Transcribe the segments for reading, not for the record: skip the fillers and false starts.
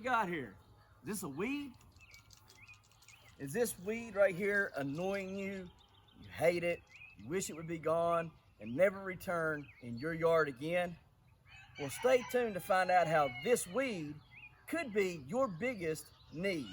got here? Is this a weed? Is this weed right here annoying you? You hate it, you wish it would be gone and never return in your yard again? Well, stay tuned to find out how this weed could be your biggest need.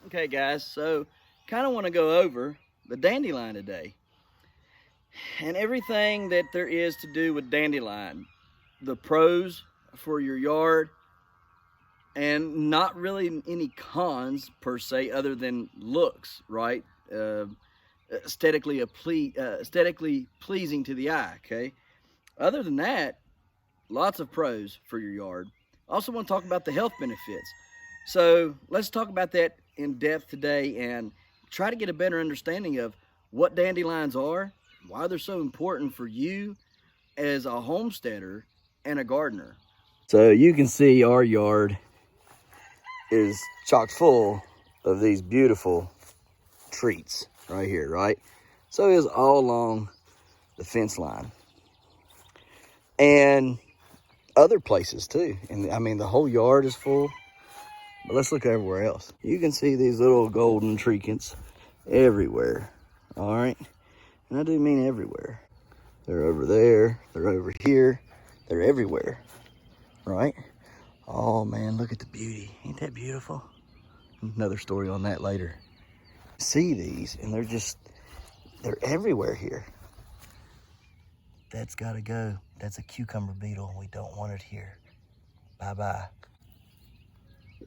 Okay guys, so kind of want to go over the dandelion today and everything that there is to do with dandelion, the pros for your yard, and not really any cons per se other than looks, right? Aesthetically pleasing to the eye, okay? Other than that, lots of pros for your yard. Also want to talk about the health benefits. So let's talk about that in depth today and try to get a better understanding of what dandelions are, why they're so important for you as a homesteader and a gardener. So you can see our yard is chock full of these beautiful treats right here, right? So it's all along the fence line and other places too. And I mean, the whole yard is full. But let's look everywhere else. You can see these little golden treacants everywhere, all right? And I do mean everywhere. They're over there, they're over here, they're everywhere, right? Oh man, look at the beauty. Ain't that beautiful? Another story on that later. See these, and they're everywhere here. That's gotta go. That's a cucumber beetle. We don't want it here. Bye-bye.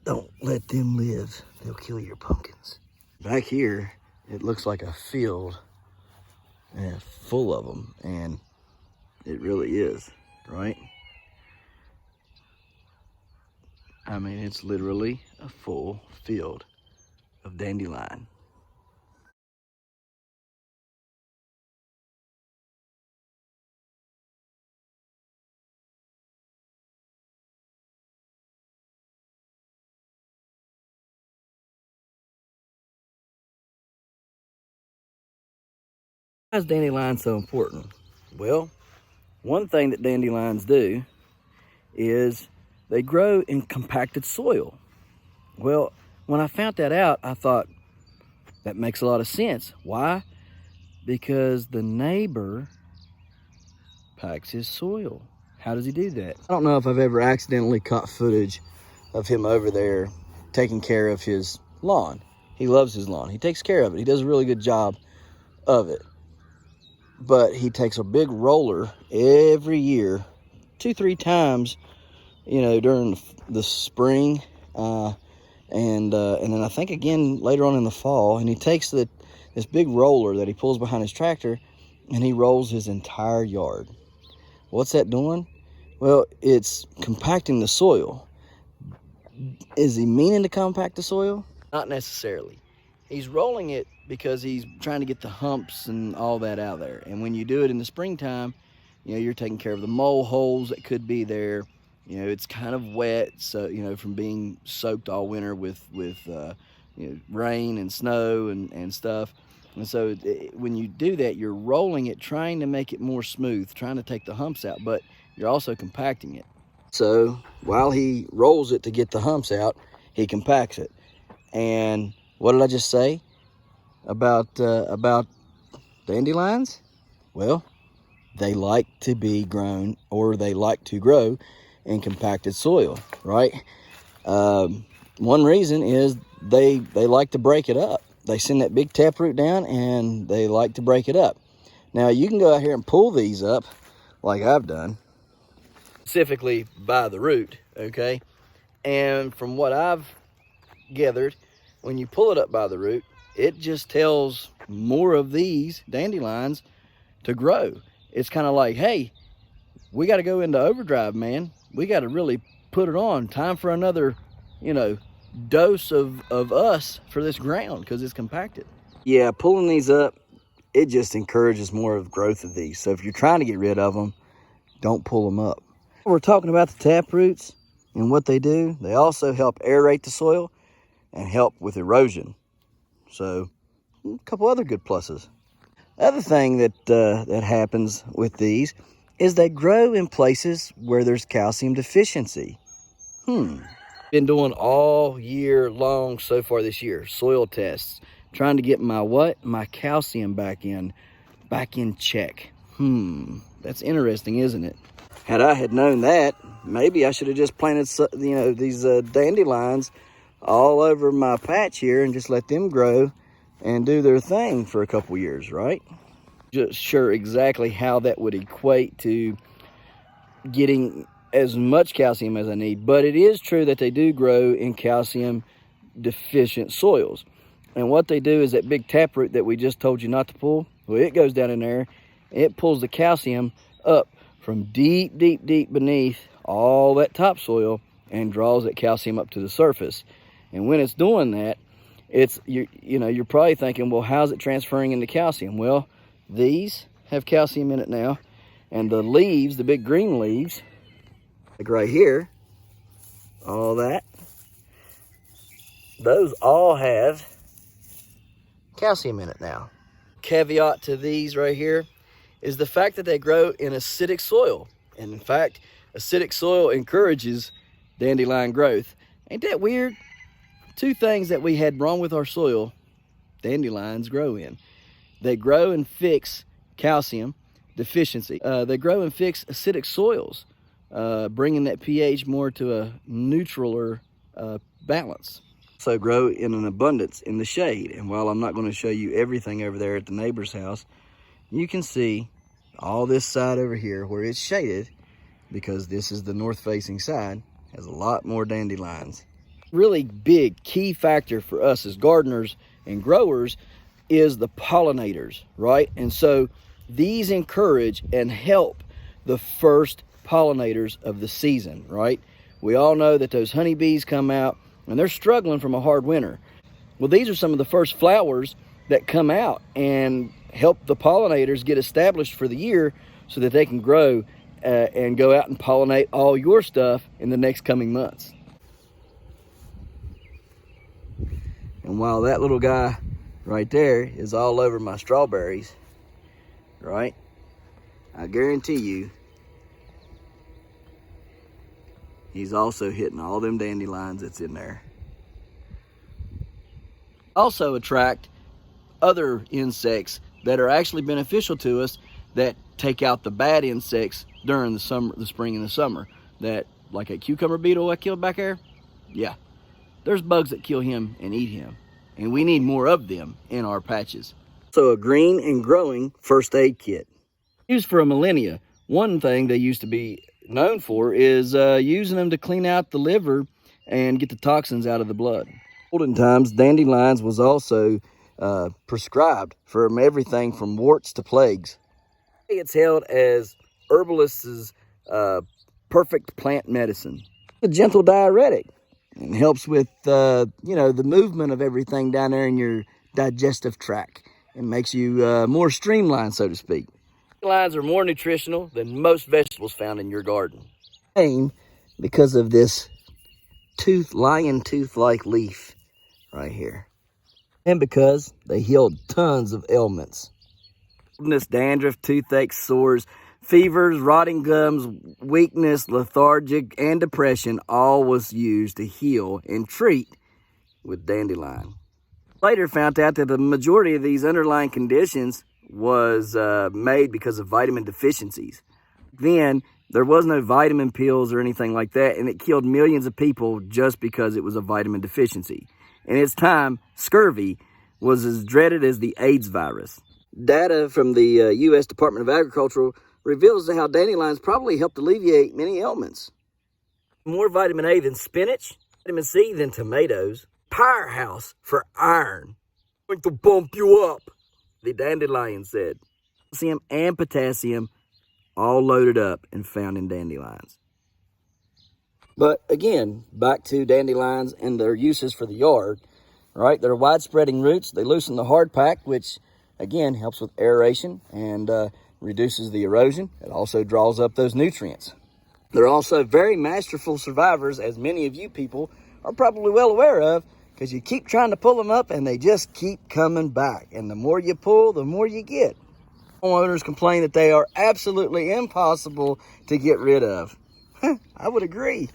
Don't let them live. They'll kill your pumpkins. Back here, it looks like a field and full of them, and it really is, right? I mean, it's literally a full field of dandelion. Why is dandelion so important? Well, one thing that dandelions do is they grow in compacted soil. Well, when I found that out, I thought that makes a lot of sense. Why? Because the neighbor packs his soil. How does he do that? I don't know if I've ever accidentally caught footage of him over there taking care of his lawn. He loves his lawn. He takes care of it. He does a really good job of it. But he takes a big roller every year, 2-3 times, you know, during the spring, and then I think again later on in the fall. And he takes this big roller that he pulls behind his tractor, and he rolls his entire yard. What's that doing? Well, it's compacting the soil. Is he meaning to compact the soil? Not necessarily. He's rolling it because he's trying to get the humps and all that out there. And when you do it in the springtime, you know, you're taking care of the mole holes that could be there. You know, it's kind of wet, so, you know, from being soaked all winter with you know, rain and snow and stuff. And so when you do that, you're rolling it, trying to make it more smooth, trying to take the humps out, but you're also compacting it. So while he rolls it to get the humps out, he compacts it. And what did I just say about dandelions? Well, they like to be grown, or they like to grow in compacted soil, right? One reason is they like to break it up. They send that big taproot down and they like to break it up. Now you can go out here and pull these up like I've done, specifically by the root, okay? And from what I've gathered, when you pull it up by the root, it just tells more of these dandelions to grow. It's kind of like, hey, we got to go into overdrive, man. We got to really put it on. Time for another, you know, dose of us for this ground, because it's compacted. Yeah, pulling these up, it just encourages more of growth of these. So if you're trying to get rid of them, don't pull them up. We're talking about the tap roots and what they do. They also help aerate the soil and help with erosion. So a couple other good pluses. Other thing that that happens with these is they grow in places where there's calcium deficiency. Been doing all year long so far this year, soil tests, trying to get my calcium back in check. That's interesting, isn't it? Had I had known that, maybe I should have just planted, you know, these dandelions all over my patch here and just let them grow and do their thing for a couple years, right? Just sure exactly how that would equate to getting as much calcium as I need, but it is true that they do grow in calcium deficient soils. And what they do is that big taproot that we just told you not to pull, well, it goes down in there, it pulls the calcium up from deep beneath all that topsoil and draws that calcium up to the surface. And when it's doing that, you're probably thinking, well, how's it transferring into calcium? Well, these have calcium in it now, and the leaves, the big green leaves, like right here, all that, those all have calcium in it now. Caveat to these right here is the fact that they grow in acidic soil. And in fact, acidic soil encourages dandelion growth. Ain't that weird? Two things that we had wrong with our soil, dandelions grow in. They grow and fix calcium deficiency. They grow and fix acidic soils, bringing that pH more to a neutraler balance. So grow in an abundance in the shade. And while I'm not going to show you everything over there at the neighbor's house, you can see all this side over here where it's shaded, because this is the north facing side, has a lot more dandelions. Really big key factor for us as gardeners and growers is the pollinators, right? And so these encourage and help the first pollinators of the season, right? We all know that those honeybees come out and they're struggling from a hard winter. Well, these are some of the first flowers that come out and help the pollinators get established for the year so that they can grow and go out and pollinate all your stuff in the next coming months. And while that little guy right there is all over my strawberries, right, I guarantee you he's also hitting all them dandelions that's in there. Also attract other insects that are actually beneficial to us, that take out the bad insects during the summer, the spring and the summer. That, like a cucumber beetle I killed back there, yeah, there's bugs that kill him and eat him, and we need more of them in our patches. So a green and growing first aid kit. Used for a millennia. One thing they used to be known for is using them to clean out the liver and get the toxins out of the blood. Olden times, dandelions was also prescribed for everything from warts to plagues. It's held as herbalists' perfect plant medicine. A gentle diuretic, and helps with the movement of everything down there in your digestive tract. It makes you more streamlined, so to speak. Dandelions are more nutritional than most vegetables found in your garden. Because of this lion tooth-like leaf right here. And because they healed tons of ailments. Dandruff, toothache, sores, fevers, rotting gums, weakness, lethargic, and depression all was used to heal and treat with dandelion. Later found out that the majority of these underlying conditions was made because of vitamin deficiencies. Then there was no vitamin pills or anything like that, and it killed millions of people just because it was a vitamin deficiency. In its time, scurvy was as dreaded as the AIDS virus. Data from the U.S. Department of Agriculture reveals how dandelions probably helped alleviate many ailments. More vitamin A than spinach, vitamin C than tomatoes, powerhouse for iron. Going to bump you up, the dandelion said. Calcium and potassium all loaded up and found in dandelions. But again, back to dandelions and their uses for the yard, right? Their wide-spreading roots, they loosen the hard pack, which again helps with aeration and reduces the erosion. It also draws up those nutrients. They're also very masterful survivors, as many of you people are probably well aware of, because you keep trying to pull them up and they just keep coming back. And the more you pull, the more you get. Homeowners complain that they are absolutely impossible to get rid of. I would agree.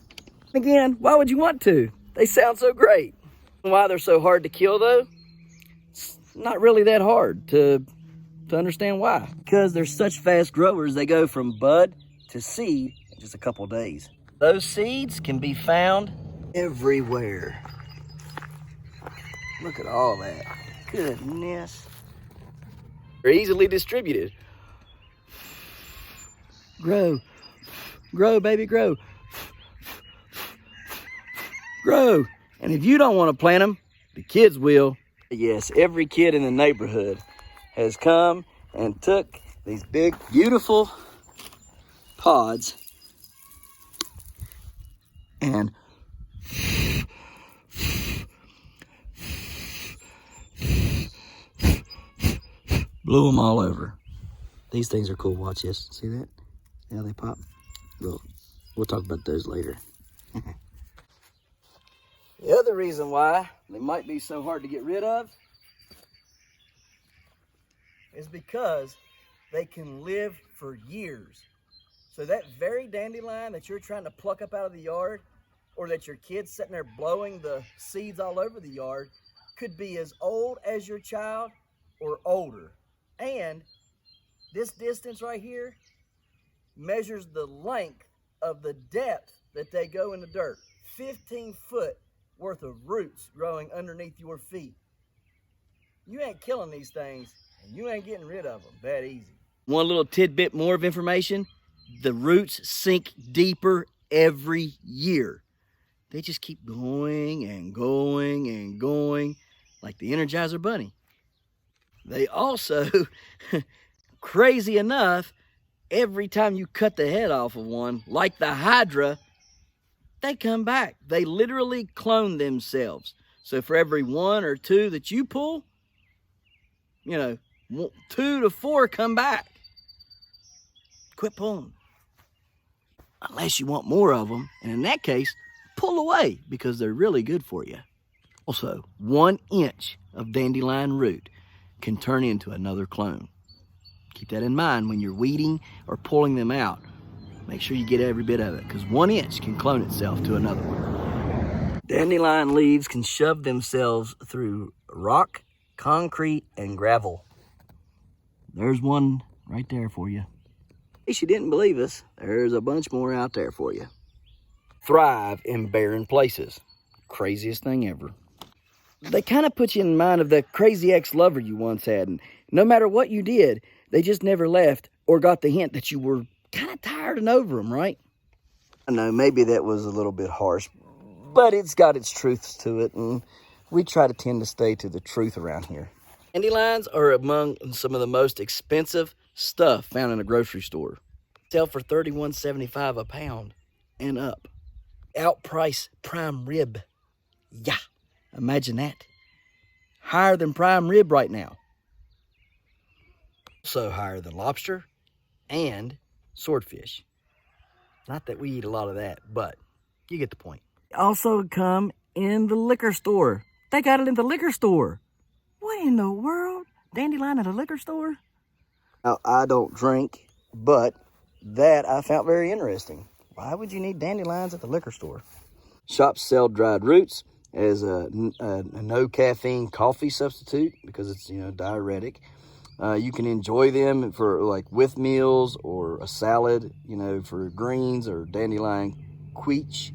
Again, why would you want to? They sound so great. Why they're so hard to kill, though? It's not really that hard to understand why. Because they're such fast growers, they go from bud to seed in just a couple days. Those seeds can be found everywhere. Look at all that. Goodness. They're easily distributed. Grow. Grow, baby, grow. Grow. And if you don't want to plant them, the kids will. Yes, every kid in the neighborhood has come and took these big, beautiful pods and blew them all over. These things are cool. Watch this. See that? See how they pop? We'll talk about those later. The other reason why they might be so hard to get rid of is because they can live for years. So that very dandelion that you're trying to pluck up out of the yard, or that your kid's sitting there blowing the seeds all over the yard, could be as old as your child or older. And this distance right here measures the length of the depth that they go in the dirt. 15 foot worth of roots growing underneath your feet. You ain't killing these things, and you ain't getting rid of them that easy. One little tidbit more of information: the roots sink deeper every year. They just keep going and going and going, like the Energizer Bunny. They also, crazy enough, every time you cut the head off of one, like the Hydra, they come back. They literally clone themselves. So for every one or two that you pull, 2 to 4 come back. Quit pulling. Unless you want more of them. And in that case, pull away, because they're really good for you. Also, 1 inch of dandelion root can turn into another clone. Keep that in mind when you're weeding or pulling them out. Make sure you get every bit of it, because 1 inch can clone itself to another one. Dandelion leaves can shove themselves through rock, concrete, and gravel. There's one right there for you. In case you didn't believe us, there's a bunch more out there for you. Thrive in barren places. Craziest thing ever. They kind of put you in mind of the crazy ex-lover you once had, and no matter what you did, they just never left or got the hint that you were kind of tired and over them, right? I know, maybe that was a little bit harsh, but it's got its truths to it, and we try to tend to stay to the truth around here. Dandelions are among some of the most expensive stuff found in a grocery store. Sell for $31.75 a pound and up. Outprice prime rib. Yeah, imagine that. higher than prime rib right now. Also higher than lobster and swordfish. Not that we eat a lot of that, but you get the point. Also come in the liquor store. They got it in the liquor store. What in the world? Dandelion at a liquor store? Now, I don't drink, but that I found very interesting. Why would you need dandelions at the liquor store? Shops sell dried roots as a no caffeine coffee substitute because it's, diuretic. You can enjoy them for like with meals or a salad, for greens or dandelion queech.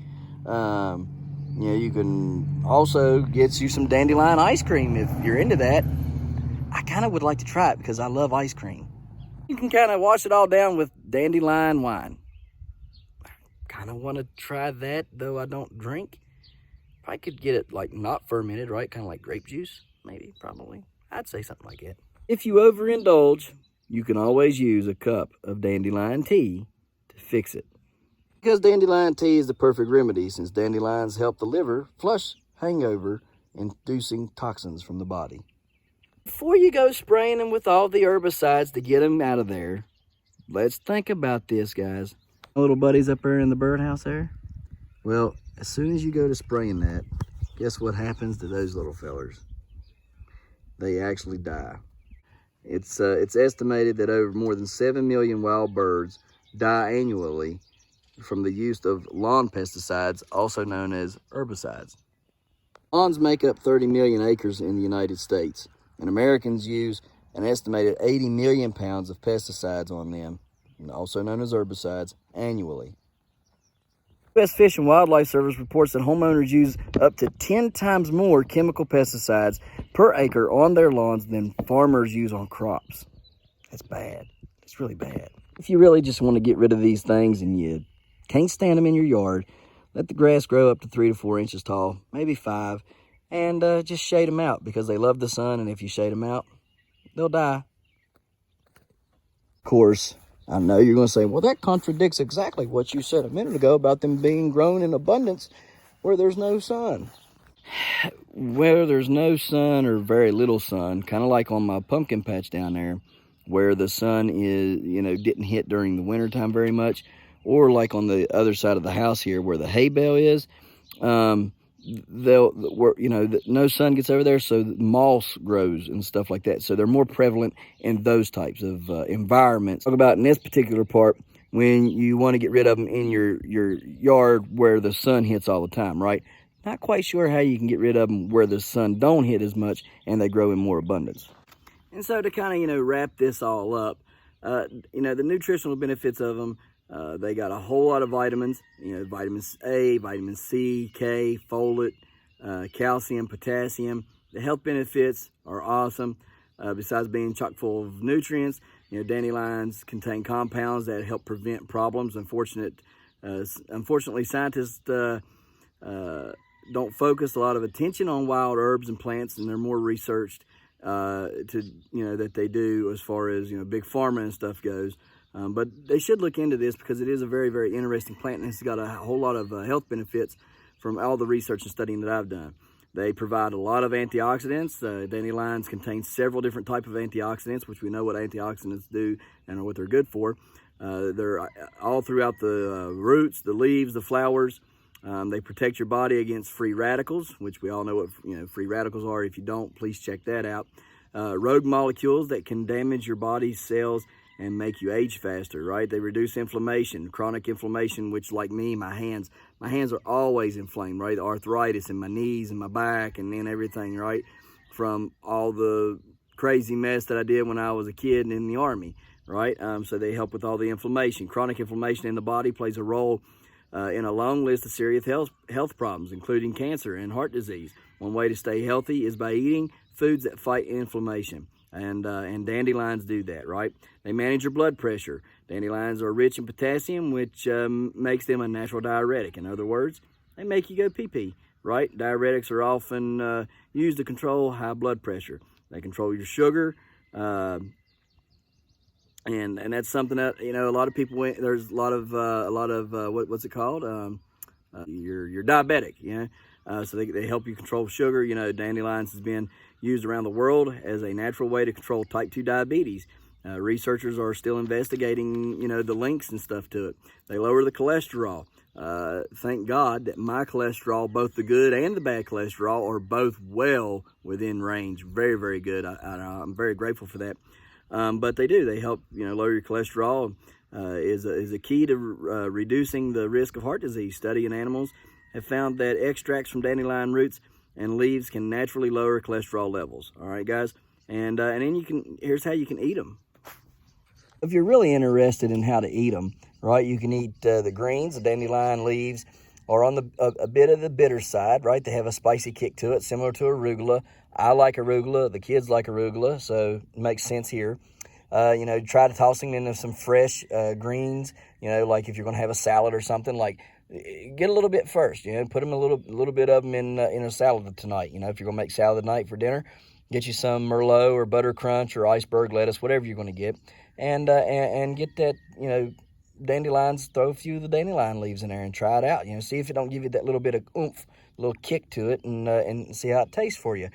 You can also get you some dandelion ice cream if you're into that. I kind of would like to try it because I love ice cream. You can kind of wash it all down with dandelion wine. Kind of want to try that, though I don't drink. I could get it like not fermented, right? Kind of like grape juice, maybe, probably. I'd say something like that. If you overindulge, you can always use a cup of dandelion tea to fix it. Because dandelion tea is the perfect remedy since dandelions help the liver flush hangover-inducing toxins from the body. Before you go spraying them with all the herbicides to get them out of there, let's think about this, guys. My little buddies up there in the birdhouse there? Well, as soon as you go to spraying that, guess what happens to those little fellers? They actually die. It's estimated that over more than 7 million wild birds die annually from the use of lawn pesticides, also known as herbicides. Lawns make up 30 million acres in the United States, and Americans use an estimated 80 million pounds of pesticides on them, also known as herbicides, annually. U.S. Fish and Wildlife Service reports that homeowners use up to 10 times more chemical pesticides per acre on their lawns than farmers use on crops. That's bad. It's really bad. If you really just want to get rid of these things and you can't stand them in your yard, let the grass grow up to 3 to 4 inches tall, maybe 5, and just shade them out because they love the sun, and if you shade them out, they'll die. Of course, I know you're going to say, well, that contradicts exactly what you said a minute ago about them being grown in abundance where there's no sun. Where there's no sun or very little sun, kind of like on my pumpkin patch down there, where the sun is, didn't hit during the wintertime very much, or like on the other side of the house here where the hay bale is, no sun gets over there, so moss grows and stuff like that. So they're more prevalent in those types of environments. Talk about in this particular part when you want to get rid of them in your yard where the sun hits all the time, right? Not quite sure how you can get rid of them where the sun don't hit as much and they grow in more abundance. And so to kind of, wrap this all up, the nutritional benefits of them, they got a whole lot of vitamins, vitamins A, vitamin C, K, folate, calcium, potassium. The health benefits are awesome. Besides being chock full of nutrients, dandelions contain compounds that help prevent problems. Unfortunately, scientists don't focus a lot of attention on wild herbs and plants, and they're more researched that they do as far as big pharma and stuff goes. But they should look into this because it is a very, very interesting plant, and it's got a whole lot of health benefits from all the research and studying that I've done. They provide a lot of antioxidants. Dandelions contain several different types of antioxidants, which we know what antioxidants do and what they're good for. They're all throughout the roots, the leaves, the flowers. They protect your body against free radicals, which we all know what free radicals are. If you don't, please check that out. Rogue molecules that can damage your body's cells and make you age faster, right? They reduce inflammation, chronic inflammation, which like me, my hands are always inflamed, right? Arthritis in my knees and my back and then everything, right? From all the crazy mess that I did when I was a kid and in the Army, right? So they help with all the inflammation. Chronic inflammation in the body plays a role in a long list of serious health problems, including cancer and heart disease. One way to stay healthy is by eating foods that fight inflammation. And dandelions do that, right? They manage your blood pressure. Dandelions are rich in potassium, which makes them a natural diuretic. In other words, they make you go pee-pee, right? Diuretics are often used to control high blood pressure. They control your sugar, and that's something that a lot of people. There's a lot of what's it called? You're diabetic, So they help you control sugar. You know, dandelions has been used around the world as a natural way to control type 2 diabetes. Researchers are still investigating, you know, the links and stuff to it. They lower the cholesterol. Thank God that my cholesterol, both the good and the bad cholesterol, are both well within range. Very, very good. I'm very grateful for that. But they do. They help, you know, lower your cholesterol. Is a key to reducing the risk of heart disease. Study in animals have found that extracts from dandelion roots and leaves can naturally lower cholesterol levels. All right, guys, and then here's how you can eat them. If you're really interested in how to eat them, right, you can eat the greens, the dandelion leaves, or on a bit of the bitter side, right? They have a spicy kick to it, similar to arugula. I like arugula. The kids like arugula, so it makes sense here. You know, try to toss them into some fresh greens. You know, like if you're going to have a salad or something, like get a little bit first. You know, put them a little bit of them in a salad tonight. You know, if you're going to make salad tonight for dinner, get you some Merlot or butter crunch or iceberg lettuce, whatever you're going to get, and get that, you know, dandelions. Throw a few of the dandelion leaves in there and try it out. You know, see if it don't give you that little bit of oomph, little kick to it, and see how it tastes for you.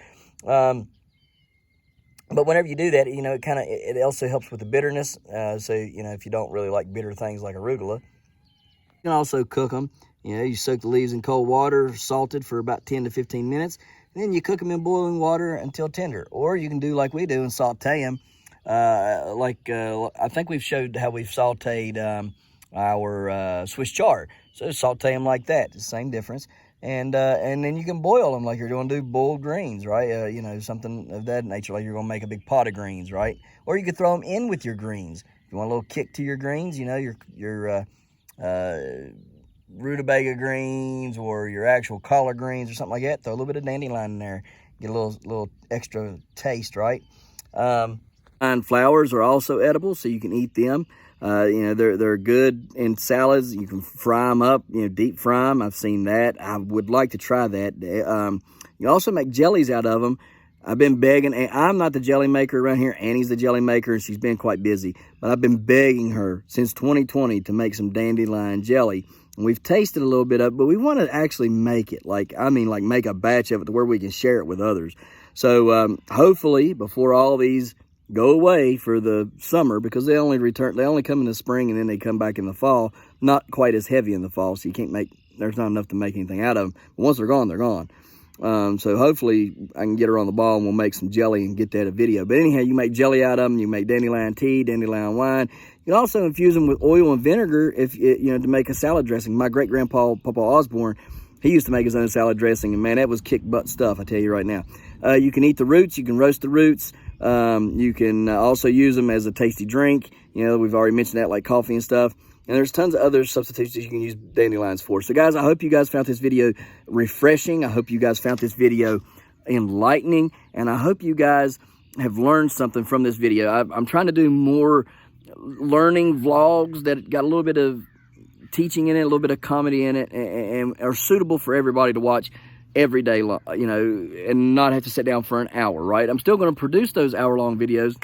But whenever you do that, you know, it also helps with the bitterness. So, you know, if you don't really like bitter things like arugula, you can also cook them. You know, you soak the leaves in cold water, salted for about 10 to 15 minutes. And then you cook them in boiling water until tender. Or you can do like we do and saute them. I think we've showed how we've sauteed our Swiss chard. So saute them like that, the same difference. And then you can boil them like you're going to do boiled greens, right? You know, something of that nature, like you're going to make a big pot of greens, right? Or you could throw them in with your greens. If you want a little kick to your greens, you know, your rutabaga greens or your actual collard greens or something like that, throw a little bit of dandelion in there. Get a little extra taste, right? Flowers are also edible, so you can eat them. You know, they're good in salads. You can fry them up, you know, deep fry them. I've seen that. I would like to try that. You also make jellies out of them. I've been begging, and I'm not the jelly maker around here. Annie's the jelly maker, and she's been quite busy. But I've been begging her since 2020 to make some dandelion jelly. And we've tasted a little bit of it, but we want to actually make it. Like make a batch of it to where we can share it with others. So hopefully, before all these go away for the summer, because they only come in the spring and then they come back in the fall, not quite as heavy in the fall, so there's not enough to make anything out of them. But once they're gone, they're gone. So hopefully I can get her on the ball and we'll make some jelly and get that a video. But anyhow, you make jelly out of them. You make dandelion tea, dandelion wine. You can also infuse them with oil and vinegar to make a salad dressing. My great grandpa, Papa Osborne, he used to make his own salad dressing, and man, that was kick butt stuff, I tell you right now. You can eat the roots. You can roast the roots. You can also use them as a tasty drink. You know, we've already mentioned that, like coffee and stuff. And there's tons of other substitutes that you can use dandelions for. So, guys, I hope you guys found this video refreshing. I hope you guys found this video enlightening. And I hope you guys have learned something from this video. I'm trying to do more learning vlogs that got a little bit of teaching in it, a little bit of comedy in it, and are suitable for everybody to watch every day, you know, and not have to sit down for an hour, right? I'm still going to produce those hour-long videos.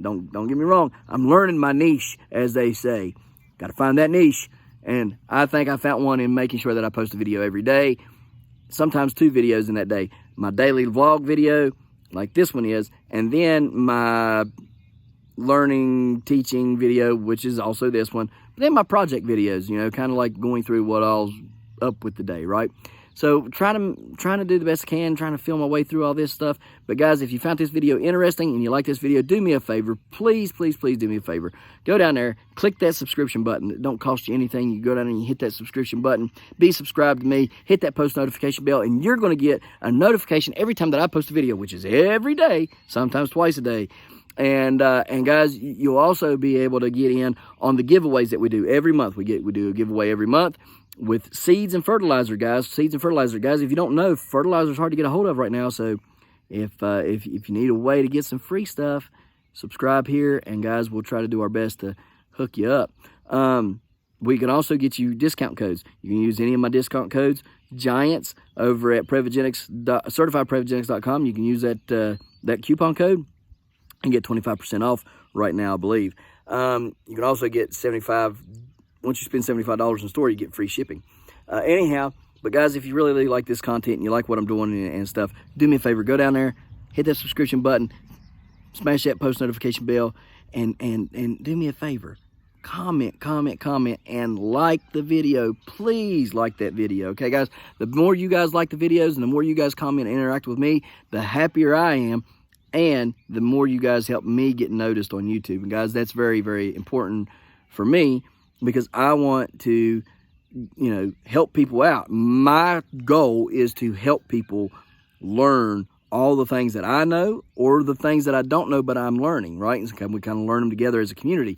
Don't get me wrong. I'm learning my niche, as they say. Got to find that niche. And I think I found one in making sure that I post a video every day, sometimes 2 videos in that day. My daily vlog video, like this one is, and then my learning, teaching video, which is also this one. But then my project videos, you know, kind of like going through what all's up with the day, right? So trying to do the best I can, trying to feel my way through all this stuff. But guys, if you found this video interesting and you like this video, do me a favor. Please, please, please do me a favor. Go down there, click that subscription button. It don't cost you anything. You go down and you hit that subscription button. Be subscribed to me. Hit that post notification bell, and you're going to get a notification every time that I post a video, which is every day, sometimes twice a day. And guys, you'll also be able to get in on the giveaways that we do every month. We do a giveaway every month with seeds and fertilizer, guys. Seeds and fertilizer, guys. If you don't know, fertilizer is hard to get a hold of right now. So if you need a way to get some free stuff, subscribe here, and guys, we'll try to do our best to hook you up. We can also get discount codes. You can use any of my discount codes. Giants over at certifiedprevigenics.com. You can use that coupon code and get 25% off right now, I believe. You can also get once you spend $75 in the store, you get free shipping. Anyhow, But guys, if you really like this content and you like what I'm doing and stuff, do me a favor, go down there, hit that subscription button, smash that post notification bell, and do me a favor. Comment, and like the video. Please like that video, okay, guys? The more you guys like the videos and the more you guys comment and interact with me, the happier I am, and the more you guys help me get noticed on YouTube. And guys, that's very, very important for me because I want to, you know, help people out. My goal is to help people learn all the things that I know or the things that I don't know, but I'm learning, right? And we kind of learn them together as a community.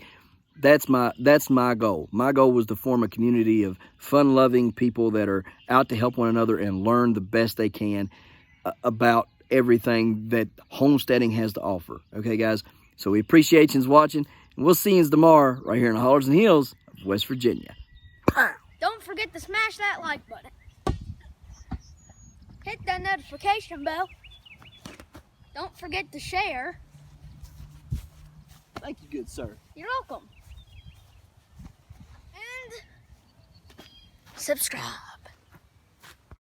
That's my goal. My goal was to form a community of fun-loving people that are out to help one another and learn the best they can about everything that homesteading has to offer. Okay, guys? So we appreciate you watching, and we'll see you tomorrow right here in the hollers and hills of West Virginia. Don't forget to smash that like button. Hit that notification bell. Don't forget to share. Thank you, good sir. You're welcome. And subscribe.